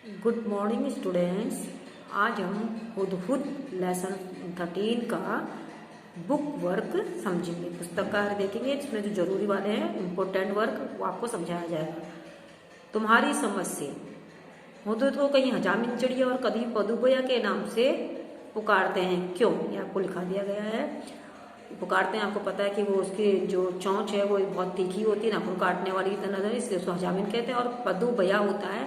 Good morning students. आज हम Hudhud lesson 13 का बुक वर्क समझेंगे। पुस्तक का देखेंगे, इसमें जो जरूरी वाले हैं इम्पोर्टेंट वर्क वो आपको समझाया जाएगा। तुम्हारी समझ से हुदहुद को कहीं हजामिन चिड़िया और कभी पदुबया के नाम से पुकारते हैं, क्यों? ये आपको लिखा दिया गया है। पुकारते हैं, आपको पता है कि वो उसकी जो चोंच है वो बहुत तीखी होती है, नाखून काटने वाली नजर, इसलिए उसको हजामिन कहते हैं। और पदुबया होता है,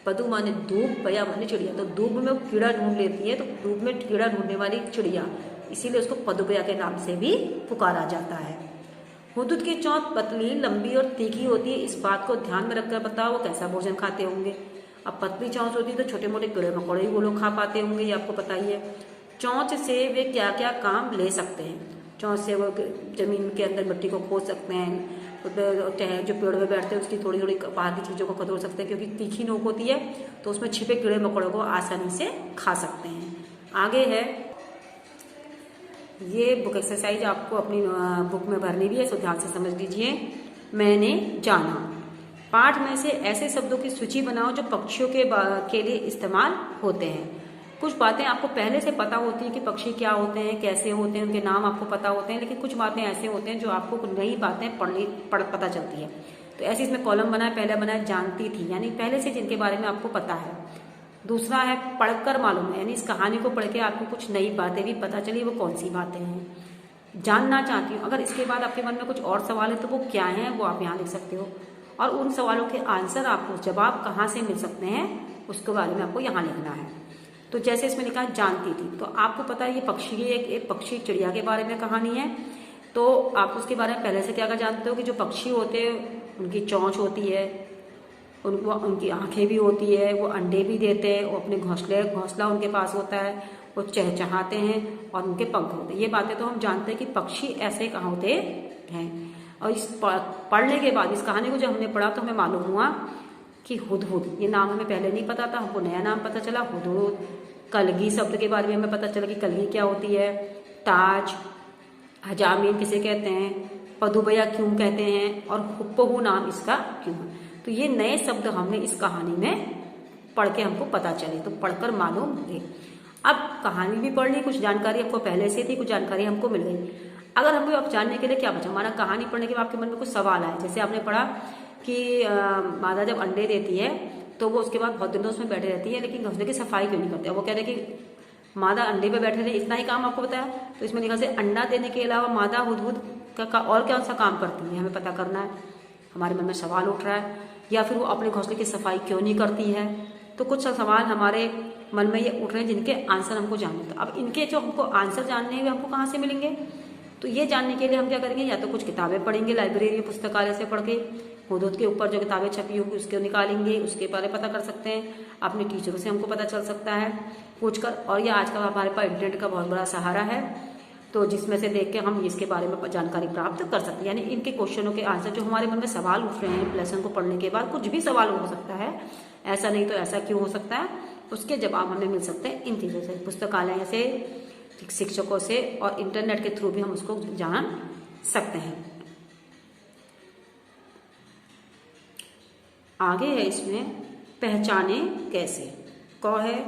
पदु माने धूप, बया माने चिड़िया, तो धूप में वो कीड़ा ढूंढ लेती है, तो धूप में कीड़ा ढूंढने वाली चिड़िया, इसीलिए उसको पदुबया के नाम से भी पुकारा जाता है। हुदहुद की चोंच पतली, लंबी और तीखी होती है। इस बात को ध्यान में रखकर बताओ वो कैसा भोजन खाते होंगे। अब पतली चोंच होती है तो छोटे मोटे कीड़े मकोड़े ही वो लोग खा पाते होंगे, ये आपको पता ही है। चोंच से वे क्या क्या काम ले सकते हैं? चोंच से वो जमीन के अंदर मिट्टी को खोद सकते हैं, जो पेड़ में बैठते हैं उसकी थोड़ी थोड़ी बाहर की चीज़ों को खदोड़ सकते हैं, क्योंकि तीखी नोक होती है तो उसमें छिपे कीड़े मकोड़ों को आसानी से खा सकते हैं। आगे है, ये बुक एक्सरसाइज आपको अपनी बुक में भरनी भी है, सो ध्यान से समझ लीजिए। मैंने जाना। पाठ में से ऐसे शब्दों की सूची बनाओ जो पक्षियों के लिए इस्तेमाल होते हैं। कुछ बातें आपको पहले से पता होती है कि पक्षी क्या होते हैं, कैसे होते हैं, उनके नाम आपको पता होते हैं, लेकिन कुछ बातें ऐसे होते हैं जो आपको नई बातें पता चलती है। तो ऐसे इसमें कॉलम बना है, पहला बना है जानती थी, यानी पहले से जिनके बारे में आपको पता है। दूसरा है पढ़कर मालूम है, यानी इस कहानी को पढ़ के आपको कुछ नई बातें भी पता चली, वो कौन सी बातें हैं। जानना चाहती हूँ, अगर इसके बाद आपके मन में कुछ और सवाल है तो वो क्या है वो आप यहाँ लिख सकते हो, और उन सवालों के आंसर आपको जवाब कहाँ से मिल सकते हैं उसके बारे में आपको यहाँ लिखना है। तो जैसे इसमें लिखा है जानती थी, तो आपको पता है ये पक्षी एक पक्षी चिड़िया के बारे में कहानी है, तो आप उसके बारे में पहले से क्या जानते हो कि जो पक्षी होते हैं उनकी चोंच होती है, उनकी आंखें भी होती है, वो अंडे भी देते हैं, वो अपने घोंसला उनके पास होता है, वो चहचहाते हैं और उनके पंख होते हैं। ये बातें तो हम जानते हैं कि पक्षी ऐसे कहाँ होते हैं। और इस पढ़ने के बाद, इस कहानी को जब हमने पढ़ा तो हमें मालूम हुआ कि हुदहुद, ये नाम हमें पहले नहीं पता था, हमको नया नाम पता चला हुदहुद। कलगी शब्द के बारे में हमें पता चला कि कलगी क्या होती है। ताज, हजामीन किसे कहते हैं, पदुबया क्यों कहते हैं, और हुप्पहू नाम इसका क्यों है। तो ये नए शब्द हमने इस कहानी में पढ़ के हमको पता चले, तो पढ़कर मालूम हुए। अब कहानी भी पढ़ ली, कुछ जानकारी आपको पहले से थी, कुछ जानकारी हमको मिल गई। अगर हमको अब जानने के लिए क्या बचा, हमारा कहानी पढ़ने के बाद आपके मन में कुछ सवाल आए। जैसे आपने पढ़ा कि मादा जब अंडे देती है तो वो उसके बाद बहुत दिनों उसमें बैठे रहती है, लेकिन घोंसले की सफाई क्यों नहीं करते? वो कह रहे कि मादा अंडे पे बैठे रहे, इतना ही काम आपको बताया। तो इसमें लिखा से अंडा देने के अलावा मादा हुदहुद का और क्या सा काम करती है, हमें पता करना है। हमारे मन में सवाल उठ रहा है, या फिर वो अपने घोंसले की सफाई क्यों नहीं करती है। तो कुछ सवाल हमारे मन में ये उठ रहे हैं जिनके आंसर हमको जानने। तो अब इनके जो हमको आंसर जानने हैं हमको कहाँ से मिलेंगे? तो ये जानने के लिए हम क्या करेंगे, या तो कुछ किताबें पढ़ेंगे लाइब्रेरी पुस्तकालय से पढ़ के, हुदहुद के ऊपर जो किताबें छपी होंगी उसको निकालेंगे, उसके बारे में पता कर सकते हैं। अपने टीचरों से हमको पता चल सकता है पूछकर, और ये आजकल हमारे पास इंटरनेट का बहुत बड़ा सहारा है, तो जिसमें से देख के हम इसके बारे में जानकारी प्राप्त कर सकते हैं। यानी इनके क्वेश्चनों के आंसर जो हमारे मन में सवाल उठ रहे हैं लेसन को पढ़ने के बाद, कुछ भी सवाल हो सकता है, ऐसा नहीं तो ऐसा क्यों हो सकता है, उसके जवाब हमें मिल सकते हैं इन चीज़ों से, पुस्तकालय से, शिक्षकों से, और इंटरनेट के थ्रू भी हम उसको जान सकते हैं। आगे है इसमें पहचाने कैसे। कौ है,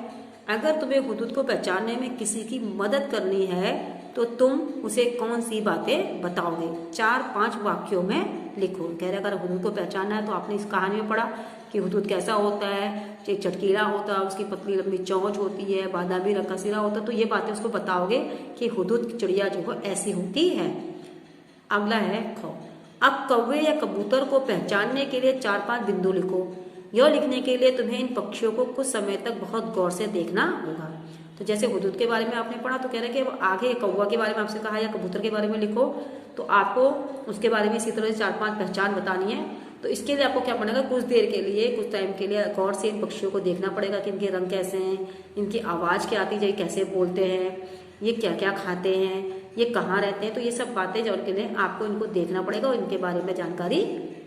अगर तुम्हें हुदहुद को पहचानने में किसी की मदद करनी है तो तुम उसे कौन सी बातें बताओगे? 4-5 वाक्यों में लिखो। कह रहे अगर हुदहुद को पहचानना है तो आपने इस कहानी में पढ़ा कि हुदहुद कैसा होता है, एक चटकीला होता है, उसकी पतली लंबी चोंच होती है, बादामी रंग का सिरा होता है, तो ये बातें उसको बताओगे कि हुदहुद की चिड़िया जो है ऐसी होती है। अगला है खौ। अब कौवे या कबूतर को पहचानने के लिए 4-5 बिंदु लिखो। यह लिखने के लिए तुम्हें इन पक्षियों को कुछ समय तक बहुत गौर से देखना होगा। तो जैसे हुदहुद के बारे में आपने पढ़ा तो कह रहे कि आगे कौवा के बारे में आपसे कहा या कबूतर के बारे में लिखो, तो आपको उसके बारे में इसी तरह से 4-5 पहचान बतानी है। तो इसके लिए आपको क्या पड़ेगा, कुछ देर के लिए, कुछ टाइम के लिए गौर से इन पक्षियों को देखना पड़ेगा कि इनके रंग कैसे हैं, इनकी आवाज़ क्या आती है, कैसे बोलते हैं, ये क्या क्या खाते हैं, ये कहाँ रहते हैं। तो ये सब बातें जो उनके लिए आपको इनको देखना पड़ेगा और इनके बारे में जानकारी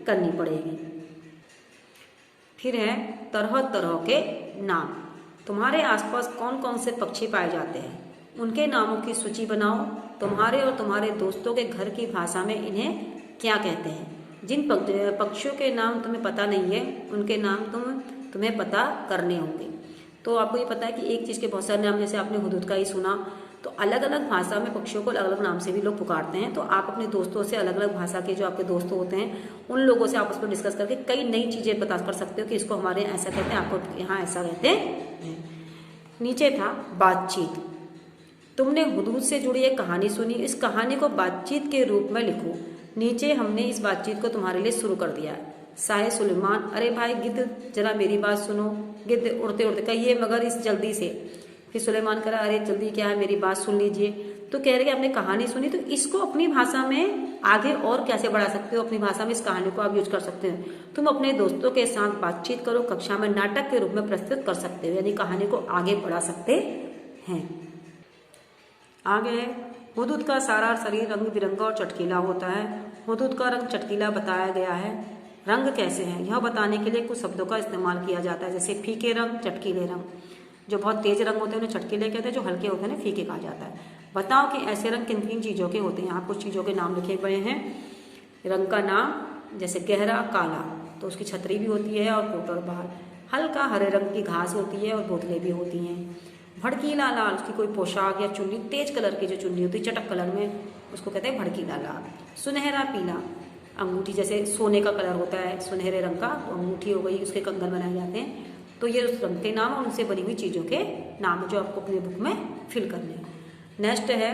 करनी पड़ेगी। फिर है तरह तरह के नाम। तुम्हारे आसपास कौन कौन से पक्षी पाए जाते हैं, उनके नामों की सूची बनाओ। तुम्हारे और तुम्हारे दोस्तों के घर की भाषा में इन्हें क्या कहते हैं? जिन पक्षियों के नाम तुम्हें पता नहीं है उनके नाम तुम तुम्हें पता करने होंगे। तो आपको ये पता है कि एक चीज़ के बहुत सारे नाम, जैसे आपने हुदूद का ही सुना, तो अलग अलग भाषा में पक्षियों को अलग अलग नाम से भी लोग पुकारते हैं। तो आप अपने दोस्तों से, अलग अलग भाषा के जो आपके दोस्त होते हैं, उन लोगों से आपस में डिस्कस करके कई नई चीज़ें बता कर सकते हो कि इसको हमारे यहाँ ऐसा कहते हैं, आपको यहाँ ऐसा कहते हैं। नीचे था बातचीत। तुमने हुदूद से जुड़ी एक कहानी सुनी, इस कहानी को बातचीत के रूप में लिखो। नीचे हमने इस बातचीत को तुम्हारे लिए शुरू कर दिया है। शाह सुलेमान, अरे भाई गिद्ध जरा मेरी बात सुनो। गिद्ध उड़ते उड़ते कहिए मगर इस जल्दी से। फिर सुलेमान कह रहा, अरे जल्दी क्या है, मेरी बात सुन लीजिए। तो कह रहे कि आपने कहानी सुनी, तो इसको अपनी भाषा में आगे और कैसे बढ़ा सकते हो, अपनी भाषा में इस कहानी को आप यूज कर सकते हो। तुम अपने दोस्तों के साथ बातचीत करो, कक्षा में नाटक के रूप में प्रस्तुत कर सकते हो, यानी कहानी को आगे बढ़ा सकते हैं। आगे है, हुदूद का सारा शरीर रंग बिरंगा और चटकीला होता है। हुदूद का रंग चटकीला बताया गया है। रंग कैसे हैं यह बताने के लिए कुछ शब्दों का इस्तेमाल किया जाता है, जैसे फीके रंग, चटकीले रंग। जो बहुत तेज रंग होते हैं उन्हें चटकीले कहते हैं, जो हल्के होते हैं उन्हें फीके कहा जाता है। बताओ कि ऐसे रंग किन किन चीज़ों के होते हैं। यहाँ कुछ चीज़ों के नाम लिखे गए हैं। रंग का नाम, जैसे गहरा काला, तो उसकी छतरी भी होती है और कोट और बाल। हल्का हरे रंग की घास होती है और बोतलें भी होती हैं। भड़कीला लाल, उसकी कोई पोशाक या चुन्नी, तेज कलर की जो चुन्नी होती है चटक कलर में, उसको कहते हैं भड़कीला लाल। सुनहरा पीला, अंगूठी जैसे सोने का कलर होता है सुनहरे रंग का, तो अंगूठी हो गई, उसके कंगन बनाए जाते हैं। तो ये उस रंग के नाम और उनसे बनी हुई चीज़ों के नाम जो आपको अपनी बुक में फिल करने हैं। नेक्स्ट है,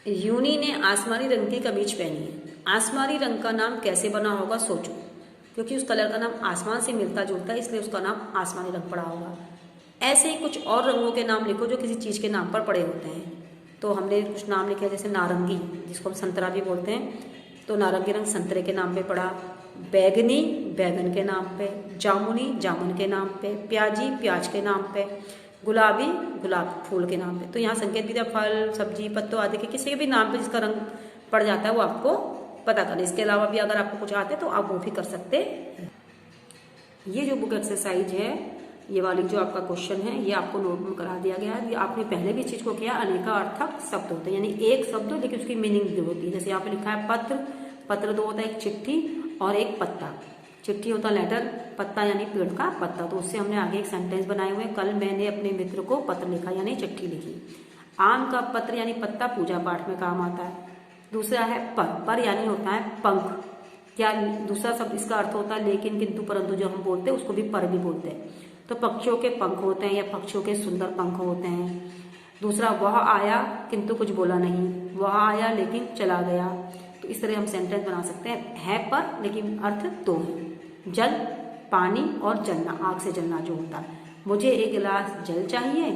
यूनी ने आसमानी रंग की कमीज पहनी है। आसमानी रंग का नाम कैसे बना होगा सोचो, क्योंकि उस कलर का नाम आसमान से मिलता जुलता है, इसलिए उसका नाम आसमानी रंग पड़ा होगा। ऐसे ही कुछ और रंगों के नाम लिखो जो किसी चीज़ के नाम पर पड़े होते हैं। तो हमने कुछ नाम लिखे, जैसे नारंगी, जिसको हम संतरा भी बोलते हैं, तो नारंगी रंग संतरे के नाम पे पड़ा। बैगनी, बैगन के नाम पे। जामुनी, जामुन के नाम पे। प्याजी, प्याज के नाम पे। गुलाबी, गुलाब फूल के नाम पे। तो यहाँ संकेत भी दिया, फल, सब्जी, पत्तों आदि के किसी के भी नाम पे जिसका रंग पड़ जाता है वो आपको पता करना। इसके अलावा भी अगर आपको कुछ आते हैं तो आप वो भी कर सकते हैं। ये जो बुक एक्सरसाइज है, ये वाली जो आपका क्वेश्चन है, ये आपको नोट में करा दिया गया है। आपने पहले भी इस चीज को किया, अनेकार्थक शब्द होते हैं, यानी एक शब्द लेकिन उसकी मीनिंग भी होती है। जैसे यहाँ पे लिखा है पत्र, पत्र दो होता है, एक चिट्ठी और एक पत्ता। चिट्ठी होता है लेटर, पत्ता यानी पेड़ का पत्ता। तो उससे हमने आगे एक सेंटेंस बनाए हुए, कल मैंने अपने मित्र को पत्र लिखा, यानी चिट्ठी लिखी। आम का पत्र यानी पत्ता पूजा पाठ में काम आता है। दूसरा है पर यानी होता है पंख। क्या दूसरा शब्द इसका अर्थ होता है लेकिन, किंतु, परंतु जो हम बोलते हैं उसको भी पर भी बोलते हैं। तो पक्षियों के पंख होते हैं या पक्षियों के सुंदर पंख होते हैं। दूसरा, वह आया किंतु कुछ बोला नहीं, वह आया लेकिन चला गया। तो इस तरह हम सेंटेंस बना सकते हैं, है पर लेकिन अर्थ दो है। जल, पानी और जलना, आग से जलना जो होता है। मुझे एक गिलास जल चाहिए,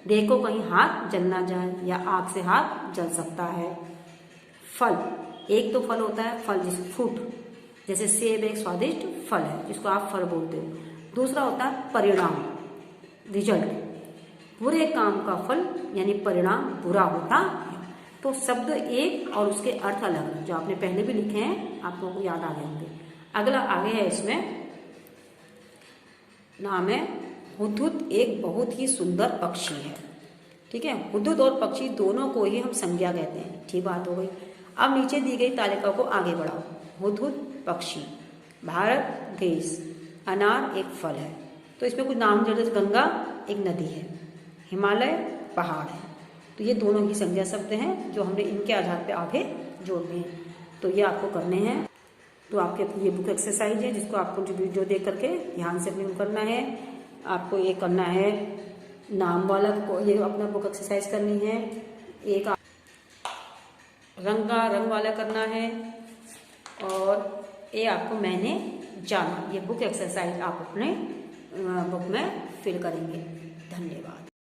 देखो कहीं हाथ जल ना जाए, या आग से हाथ जल सकता है। फल, एक तो फल होता है फल, जिसे फ्रूट, जैसे सेब एक स्वादिष्ट फल है जिसको आप फल बोलते हो। दूसरा होता है परिणाम, रिजल्ट, बुरे काम का फल यानी परिणाम बुरा होता है। तो शब्द एक और उसके अर्थ अलग, जो आपने पहले भी लिखे हैं आपको याद आ गए होंगे। अगला आगे है, इसमें नाम है हुदहुद एक बहुत ही सुंदर पक्षी है। ठीक है, हुदहुद और पक्षी दोनों को ही हम संज्ञा कहते हैं। ठीक बात हो गई। अब नीचे दी गई तालिका को आगे बढ़ाओ। हुदहुद पक्षी, भारत देश, अनार एक फल है। तो इसमें कुछ नाम, जैसे गंगा एक नदी है, हिमालय पहाड़ है। तो ये दोनों ही संज्ञा शब्द हैं जो हमने इनके आधार पे आगे जोड़ दिए हैं। तो ये आपको करने हैं। तो आपके ये बुक एक्सरसाइज है जिसको आपको जो वीडियो देख करके ध्यान से अपने करना है। आपको ये करना है, नाम वाला को ये अपना बुक एक्सरसाइज करनी है। एक रंग वाला करना है, और ये आपको मैंने जाना, ये बुक एक्सरसाइज आप अपने बुक में फिल करेंगे। धन्यवाद।